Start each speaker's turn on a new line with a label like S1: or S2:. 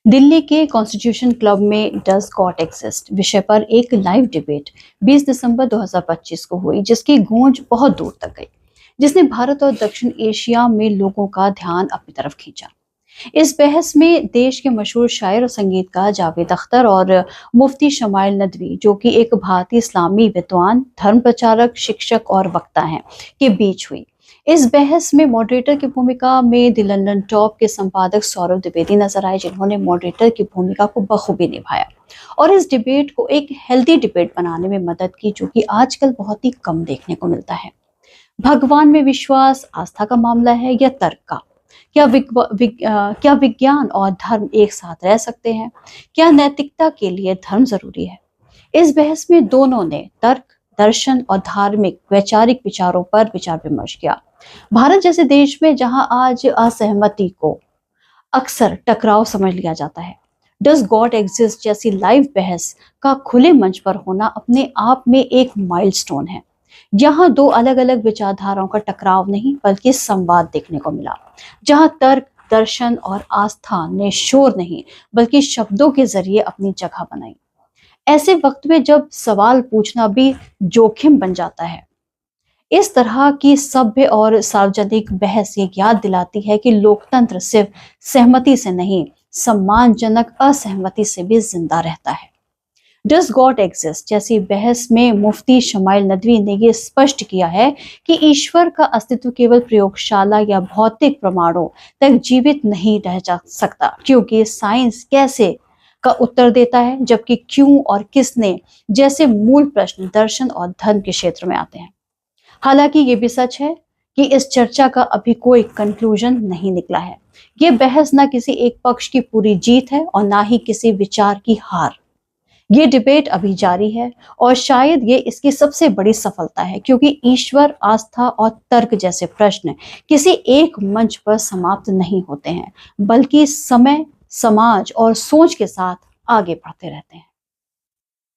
S1: दिल्ली के constitution club में does God exist विषय पर एक लाइव डिबेट 20 दिसंबर 2025 को हुई, जिसकी गूंज बहुत दूर तक गई, जिसने भारत और दक्षिण एशिया में लोगों का ध्यान अपनी तरफ खींचा। इस बहस में देश के मशहूर शायर और संगीतकार जावेद अख्तर और मुफ्ती शमाइल नदवी, जो कि एक भारतीय इस्लामी विद्वान, धर्म प्रचारक, शिक्षक और वक्ता हैं, के बीच हुई। इस बहस में मॉडरेटर की भूमिका में द लंदन टॉप के संपादक सौरभ द्विवेदी नजर आए, जिन्होंने मॉडरेटर की भूमिका को बखूबी निभाया और इस डिबेट को एक हेल्दी डिबेट बनाने में मदद की, जो कि आजकल बहुत ही कम देखने को मिलता है। भगवान में विश्वास आस्था का मामला है या तर्क का? क्या विज्ञान और धर्म एक साथ रह सकते हैं? क्या नैतिकता के लिए धर्म जरूरी है? इस बहस में दोनों ने तर्क, दर्शन और धार्मिक वैचारिक विचारों पर विचार विमर्श किया। भारत जैसे देश में जहां आज असहमति को अक्सर टकराव समझ लिया जाता है, डज गॉड एग्जिस्ट जैसी लाइव बहस का खुले मंच पर होना अपने आप में एक माइलस्टोन है। यहाँ दो अलग अलग विचारधाराओं का टकराव नहीं, बल्कि संवाद देखने को मिला, जहां तर्क, दर्शन और आस्था ने शोर नहीं, बल्कि शब्दों के जरिए अपनी जगह बनाई। ऐसे वक्त में जब सवाल पूछना भी जोखिम बन जाता है, इस तरह की सभ्य और सार्वजनिक बहस ये याद दिलाती है कि लोकतंत्र सिर्फ सहमति से नहीं, सम्मानजनक असहमति से भी जिंदा रहता है। डज गॉड एग्जिस्ट जैसी बहस में मुफ्ती शमाइल नदवी ने यह स्पष्ट किया है कि ईश्वर का अस्तित्व केवल प्रयोगशाला या भौतिक प्रमाणों तक जीवित नहीं रह जा सकता, क्योंकि साइंस कैसे का उत्तर देता है, जबकि क्यों और किसने जैसे मूल प्रश्न दर्शन और धर्म के क्षेत्र में आते हैं। हालांकि ये भी सच है कि इस चर्चा का अभी कोई कंक्लूजन नहीं निकला है। ये बहस ना किसी एक पक्ष की पूरी जीत है और ना ही किसी विचार की हार। ये डिबेट अभी जारी है और शायद ये इसकी सबसे बड़ी सफलता है, क्योंकि ईश्वर, आस्था और तर्क जैसे प्रश्न किसी एक मंच पर समाप्त नहीं होते हैं, बल्कि समय, समाज और सोच के साथ आगे बढ़ते रहते हैं।